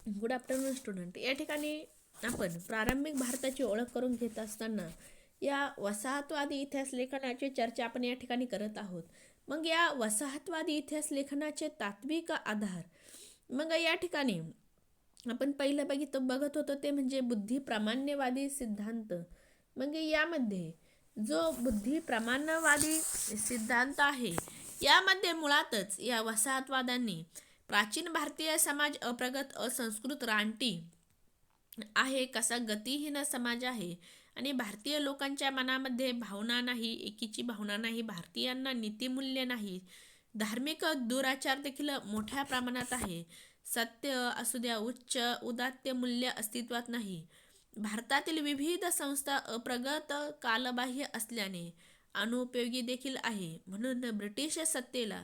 Good afternoon student. या ठिकाणी आपण प्रारंभिक भारताची ओळख करून घेत असताना या वसाहतवादी इतिहास लेखनाची चर्चा आपण या ठिकाणी करत आहोत. मग या वसाहतवादी इतिहास लेखनाचे तात्विक आधार, मग या ठिकाणी आपण पहिलं बघत होतो ते म्हणजे बुद्धिप्रामाण्यवादी सिद्धांत. मग यामध्ये जो बुद्धिप्रामाण्यवादी सिद्धांत आहे यामध्ये मुळातच या वसाहतवाद्यांनी प्राचीन भारतीय समाज अप्रगत, असंस्कृत, रानटी आहे, कसा गतिहीन समाज आहे आणि भारतीय लोकांच्या मनामध्ये भावना नाही, एकीची भावना नाही, भारतीयांना नीतिमूल्य नाही, धार्मिक दुराचार देखील मोठ्या प्रमाणात आहे, सत्य असू द्या, उच्च उदात्त मूल्य अस्तित्वात नाही, भारतातील विविध संस्था अप्रगत, कालबाह्य असल्याने अनुपयोगी देखील आहे, म्हणून ब्रिटिश सत्तेला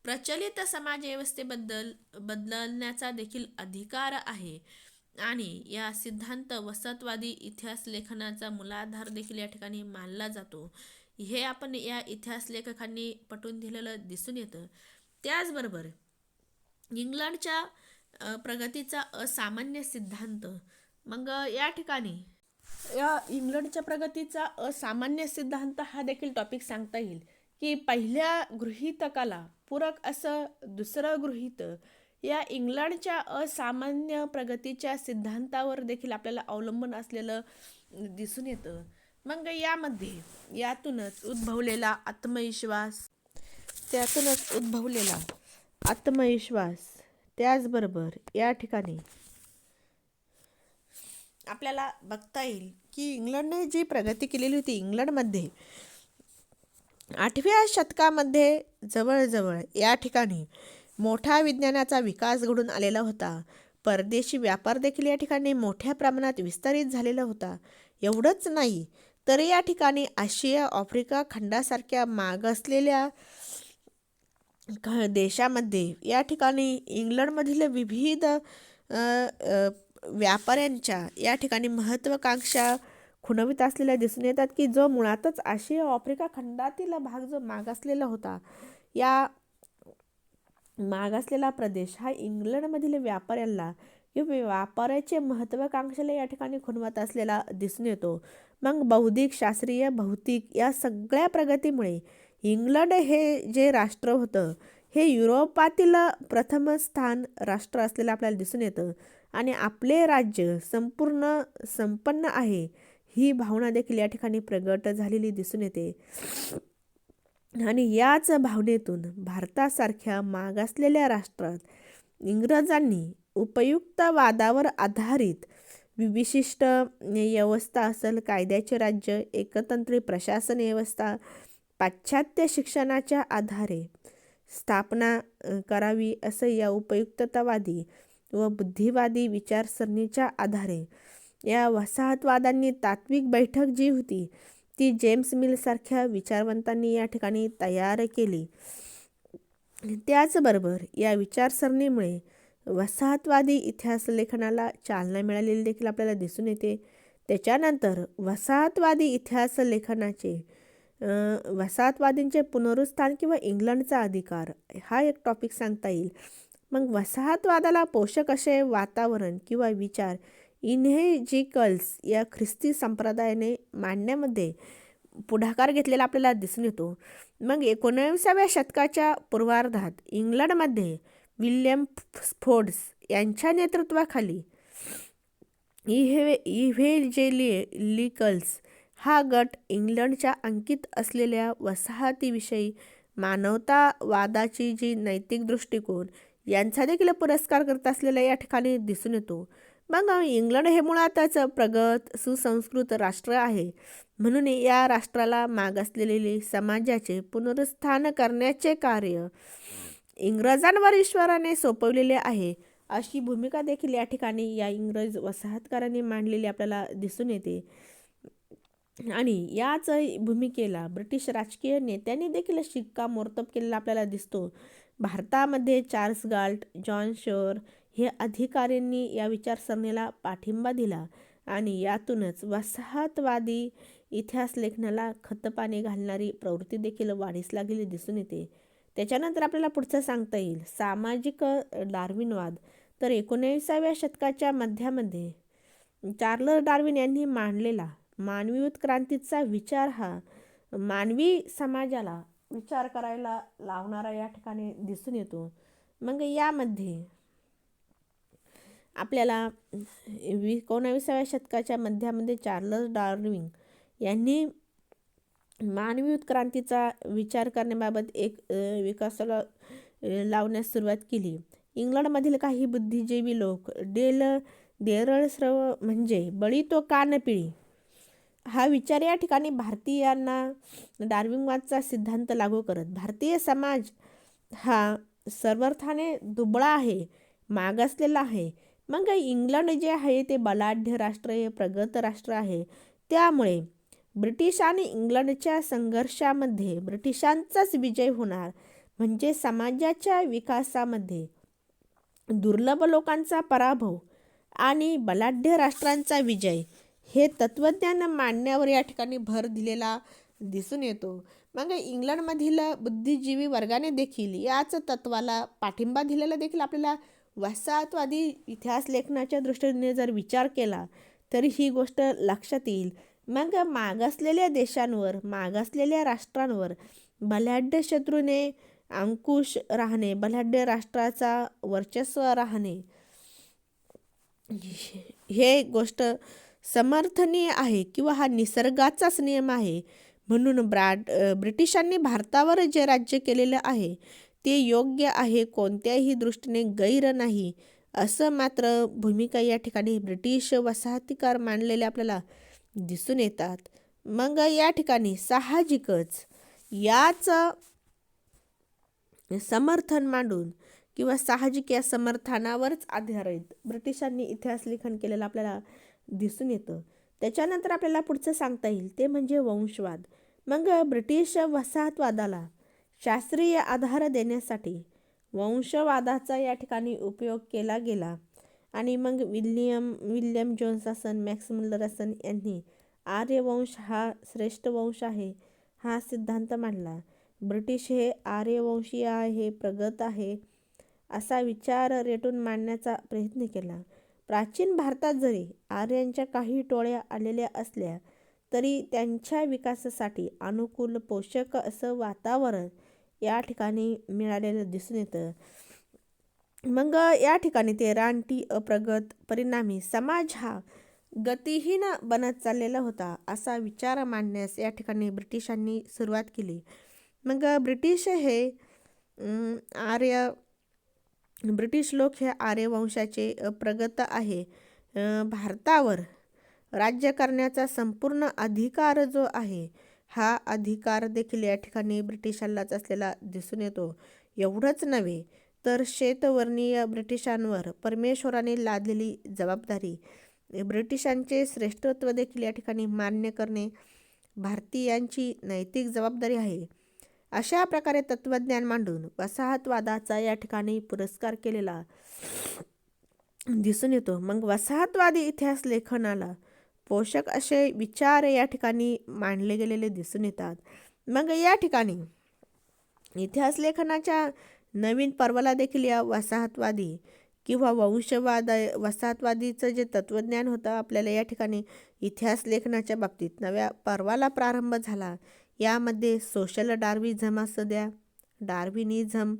प्रचलित समाज व्यवस्थेबद्दल बदलण्याचा देखील अधिकार आहे. आणि या सिद्धांत वसाहतवादी इतिहास लेखनाचा मूलाधार देखील या ठिकाणी मानला जातो. हे आपण या इतिहास लेखकांनी पटवून दिलेलं दिसून येतं. त्याचबरोबर इंग्लंडच्या प्रगतीचा असामान्य सिद्धांत, मग या ठिकाणी या इंग्लंडच्या प्रगतीचा असामान्य सिद्धांत हा देखील टॉपिक सांगता येईल की पहिल्या गृहीतकाला पूरक असं दुसरं गृहीत या इंग्लंडच्या असामान्य प्रगतीच्या सिद्धांतावर देखील आपल्याला अवलंबून असलेलं दिसून येतं. मग यातूनच उद्भवलेला आत्मविश्वास, त्याचबरोबर या ठिकाणी आपल्याला बघता येईल की इंग्लंडने जी प्रगती केलेली होती, इंग्लंडमध्ये 8व्या शतकामध्ये जवळजवळ या ठिकाणी मोठा विज्ञानाचा विकास घडून आलेला होता. परदेशी व्यापार देखील या ठिकाणी मोठ्या प्रमाणात विस्तारित झालेला होता. एवढंच नाही तर या ठिकाणी आशिया, आफ्रिका खंडासारख्या मागासलेल्या देशामध्ये या ठिकाणी इंग्लंडमधील विविध व्यापाऱ्यांच्या या ठिकाणी महत्त्वाकांक्षा खुणवित असलेल्या दिसून येतात की जो मुळातच आशिया आफ्रिका खंडातील भाग जो मागासलेला होता, या मागासलेला प्रदेश हा इंग्लंडमधील व्यापाऱ्यांना किंवा व्यापाऱ्याचे महत्त्वाकांक्षेला या ठिकाणी खुणवत असलेला दिसून येतो. मग बौद्धिक, शास्त्रीय, भौतिक या सगळ्या प्रगतीमुळे इंग्लंड हे जे राष्ट्र होतं हे युरोपातील प्रथम स्थान राष्ट्र असलेलं आपल्याला दिसून येतं आणि आपले राज्य संपूर्ण संपन्न आहे ही भावना देखील या ठिकाणी प्रगट झालेली दिसून येते. आणि याच भावनेतून भारतासारख्या मागासलेल्या राष्ट्रात इंग्रजांनी उपयुक्तवादावर आधारित विशिष्ट व्यवस्था असेल, कायद्याचे राज्य, एकतंत्री प्रशासन व्यवस्था, पाश्चात्य शिक्षणाच्या आधारे स्थापना करावी असं या उपयुक्ततावादी व बुद्धिवादी विचारसरणीच्या आधारे या वसाहतवादांनी तात्विक बैठक जी होती ती जेम्स मिलसारख्या विचारवंतांनी या ठिकाणी तयार केली. त्याचबरोबर या विचारसरणीमुळे वसाहतवादी इतिहास लेखनाला चालना मिळालेली देखील आपल्याला दिसून येते. त्याच्यानंतर वसाहतवादी इतिहास लेखनाचे वसाहतवादींचे पुनरुत्थान किंवा इंग्लंडचा अधिकार हा एक टॉपिक सांगता येईल. मग वसाहतवादाला पोषक असे वातावरण किंवा विचार इन्हेजिकल्स या ख्रिस्ती संप्रदायाने मांडण्यामध्ये पुढाकार घेतलेला आपल्याला दिसून येतो. मग 19व्या शतकाच्या पूर्वार्धात इंग्लंडमध्ये विल्यम फोर्ड्स यांच्या नेतृत्वाखाली इव्हेंजेलिकल्स हा गट इंग्लंडच्या अंकित असलेल्या वसाहतीविषयी मानवतावादाची जी नैतिक दृष्टिकोन यांचा देखील पुरस्कार करत असलेला या ठिकाणी दिसून येतो. मग इंग्लंड हे मुळातच प्रगत सुसंस्कृत राष्ट्र आहे, म्हणून या राष्ट्राला मागासलेले समाजाचे पुनरुत्थान करण्याचे कार्य इंग्रजांवर ईश्वराने सोपवलेले आहे अशी भूमिका देखील या ठिकाणी या इंग्रज वसाहतकारांनी मांडलेली आपल्याला दिसून येते. आणि याच भूमिकेला ब्रिटिश राजकीय नेत्यांनी देखील शिक्कामोर्तब केलेला आपल्याला दिसतो. भारतामध्ये चार्ल्स गाल्ट, जॉन शोर हे अधिकाऱ्यांनी या विचारसरणीला पाठिंबा दिला आणि यातूनच वसाहतवादी इतिहास लेखनाला खतपाणी घालणारी प्रवृत्ती देखील वाढीस लागलेली दिसून येते. त्याच्यानंतर आपल्याला पुढचं सांगता येईल सामाजिक डार्विनवाद. तर 19व्या शतकाच्या मध्यामध्ये चार्लस डार्विन यांनी मांडलेला मानवी उत्क्रांतीचा विचार हा मानवी समाजाला विचार करायला लावणारा या ठिकाणी दिसून येतो. मग यामध्ये आपल्याला 19व्या शतकाच्या मध्यामध्ये चार्लस डार्विन यांनी मानवी उत्क्रांतीचा विचार करण्याबाबत एक विकासाला लावण्यास सुरुवात केली. इंग्लंडमधील काही बुद्धिजीवी लोक देरळस्रव म्हणजे बळी तो कानपिळी हा विचार या ठिकाणी भारतीयांना डार्विनवादचा सिद्धांत लागू करत भारतीय समाज हा सर्वर्थाने दुबळा आहे, मागासलेला आहे. मग इंग्लंड जे आहे ते बलाढ्य राष्ट्र आहे, प्रगत राष्ट्र आहे. त्यामुळे ब्रिटिश आणि इंग्लंडच्या संघर्षामध्ये ब्रिटिशांचाच विजय होणार, म्हणजे समाजाच्या विकासामध्ये दुर्लभ लोकांचा पराभव आणि बलाढ्य राष्ट्रांचा विजय हे तत्त्वज्ञान मांडण्यावर या ठिकाणी भर दिलेला दिसून येतो. मग इंग्लंडमधील बुद्धिजीवी वर्गाने देखील याच तत्वाला पाठिंबा दिलेला देखील आपल्याला वसाहतवादी इतिहास लेखनाच्या दृष्टीने जर विचार केला तर ही गोष्ट लक्षात येईल. मग मागासलेल्या देशांवर, मागासलेल्या राष्ट्रांवर बलाढ्य शत्रूने अंकुश राहणे, बलाढ्य राष्ट्राचा वर्चस्व राहणे हे गोष्ट समर्थनीय आहे किंवा हा निसर्गाचाच नियम आहे. म्हणून ब्रिटिशांनी भारतावर जे राज्य केलेलं आहे ते योग्य आहे, कोणत्याही दृष्टीने गैर नाही, असं मात्र भूमिका या ठिकाणी ब्रिटिश वसाहतीकार मांडलेले आपल्याला दिसून येतात. मग या ठिकाणी साहजिकच याच समर्थन मांडून किंवा साहजिक या समर्थनावरच आधारित ब्रिटिशांनी इतिहास लेखन केलेलं आपल्याला दिसून येतं. त्याच्यानंतर आपल्याला पुढचं सांगता येईल ते म्हणजे वंशवाद. मग ब्रिटिश वसाहतवादाला शास्त्रीय आधार देण्यासाठी वंशवादाचा या ठिकाणी उपयोग केला गेला. आणि मग विल्यम जोन्स असन, मॅक्स मुल्लर असन यांनी आर्यवंश हा श्रेष्ठ वंश आहे हा सिद्धांत मांडला. ब्रिटिश हे आर्यवंशीय आहे, प्रगत आहे असा विचार रेटून मांडण्याचा प्रयत्न केला. प्राचीन भारतात जरी आर्यांच्या काही टोळ्या आलेल्या असल्या तरी त्यांच्या विकासासाठी अनुकूल पोषक असं वातावरण या ठिकाणी मिळालेलं दिसून येतं. मग या ठिकाणी ते रानटी, अप्रगत, परिणामी समाज हा गतिहीन बनत चाललेला होता असा विचार मांडण्यास या ठिकाणी ब्रिटिशांनी सुरुवात केली. मग ब्रिटिश लोक हे आर्यवंशाचे प्रगत आहे. भारतावर राज्य करण्याचा संपूर्ण अधिकार जो आहे हा अधिकार देखील या ठिकाणी ब्रिटिशांनाच असलेला दिसून येतो. एवढंच नव्हे तर शेतवर्णीय ब्रिटिशांवर परमेश्वराने लादलेली जबाबदारी, ब्रिटिशांचे श्रेष्ठत्व देखील या ठिकाणी मान्य करणे भारतीयांची नैतिक जबाबदारी आहे. अशा प्रकारे तत्त्वज्ञान मांडून वसाहतवादाचा या ठिकाणी पुरस्कार केलेला दिसून येतो. मग वसाहतवादी इतिहास लेखनाला पोषक असे विचार या ठिकाणी मांडले गेलेले दिसून येतात. मग या ठिकाणी इतिहास लेखनाच्या नवीन पर्वाला देखील या वसाहतवादी किंवा वसाहतवादीचं जे तत्त्वज्ञान होतं आपल्याला या ठिकाणी इतिहास लेखनाच्या बाबतीत नव्या पर्वाला प्रारंभ झाला. यामध्ये सोशल डार्विनिझम असू द्या, डार्विनिझम,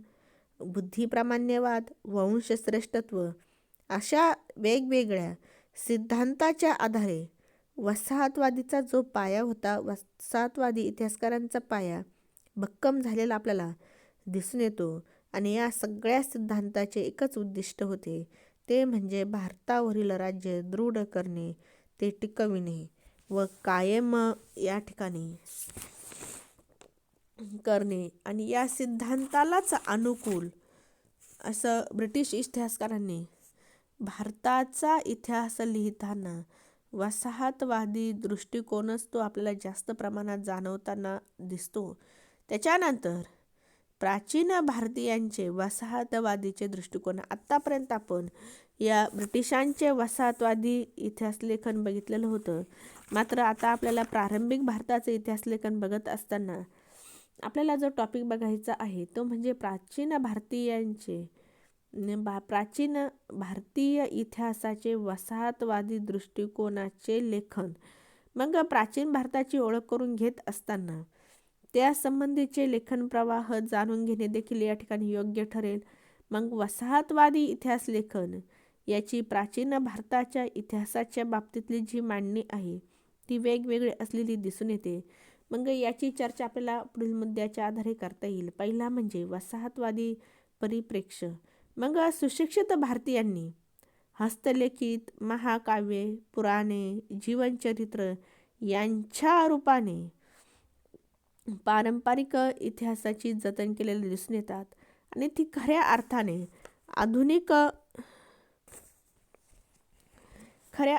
बुद्धिप्रामाण्यवाद, वंशश्रेष्ठत्व अशा वेगवेगळ्या सिद्धांताच्या आधारे वसाहतवादीचा जो पाया होता, वसाहतवादी इतिहासकारांचा पाया भक्कम झालेला आपल्याला दिसून येतो. आणि या सगळ्या सिद्धांताचे एकच उद्दिष्ट होते, ते म्हणजे भारतावरील राज्य दृढ करणे, ते टिकविणे व कायम या ठिकाणी करणे. आणि या सिद्धांतालाच अनुकूल असं ब्रिटिश इतिहासकारांनी भारताचा इतिहास लिहिताना वसाहतवादी दृष्टिकोनच तो आपल्याला जास्त प्रमाणात जाणवताना दिसतो. त्याच्यानंतर प्राचीन भारतीयांचे वसाहतवादीचे दृष्टिकोन, आत्तापर्यंत आपण या ब्रिटिशांचे वसाहतवादी इतिहास लेखन बघितलेलं होतं. मात्र आता आपल्याला प्रारंभिक भारताचे इतिहास लेखन बघत असताना आपल्याला जो टॉपिक बघायचा आहे तो म्हणजे प्राचीन भारतीयांचे प्राचीन भारतीय इतिहासाचे वसाहतवादी दृष्टिकोनाचे लेखन. मग प्राचीन भारताची ओळख करून घेत असताना त्या संबंधीचे लेखन प्रवाह जाणून घेणे देखील या ठिकाणी योग्य ठरेल. मग वसाहतवादी इतिहास लेखन याची प्राचीन भारताच्या इतिहासाच्या बाबतीतली जी मांडणी आहे ती वेगवेगळी असलेली दिसून येते. मग याची चर्चा आपल्याला पुढील मुद्द्याच्या आधारे करता येईल. पहिला म्हणजे वसाहतवादी परिप्रेक्ष्य. मग सुशिक्षित भारतीयांनी हस्तलिखित महाकाव्ये, पुराणे, जीवनचरित्र यांच्या रूपाने पारंपरिक इतिहासाची जतन केलेली दिसून येतात आणि ती खऱ्या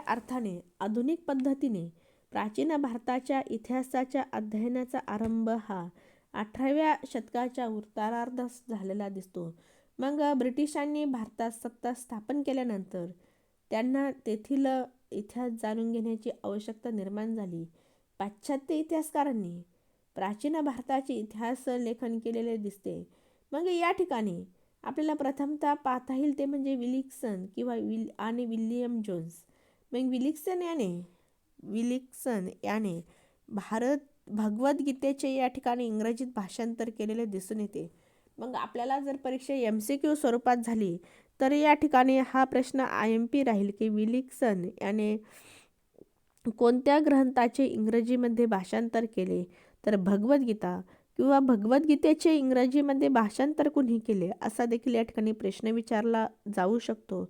अर्थाने आधुनिक पद्धतीने प्राचीन भारताच्या इतिहासाच्या अध्ययनाचा आरंभ हा 18व्या शतकाच्या उत्तरार्धास झालेला दिसतो. मग ब्रिटिशांनी भारतात सत्ता स्थापन केल्यानंतर त्यांना तेथील इतिहास जाणून घेण्याची आवश्यकता निर्माण झाली. पाश्चात्य इतिहासकारांनी प्राचीन भारताचे इतिहास लेखन केलेले दिसते. मग या ठिकाणी आपल्याला प्रथमतः पाहता येईल ते म्हणजे विल्सन किंवा आणि विल्यम जोन्स. मग विल्सन याने भगवद्गीतेचे या ठिकाणी इंग्रजीत भाषांतर केलेले दिसून येते. मग आपल्याला जर परीक्षा MCQ स्वरूपात झाली तर या ठिकाणी हा प्रश्न IMP राहील की विल्सन याने कोणत्या ग्रंथाचे इंग्रजीमध्ये भाषांतर केले. तर भगवद्गीता किंवा भगवद्गीतेचे इंग्रजीमध्ये भाषांतर कुणी केले असा देखील या ठिकाणी प्रश्न विचारला जाऊ शकतो.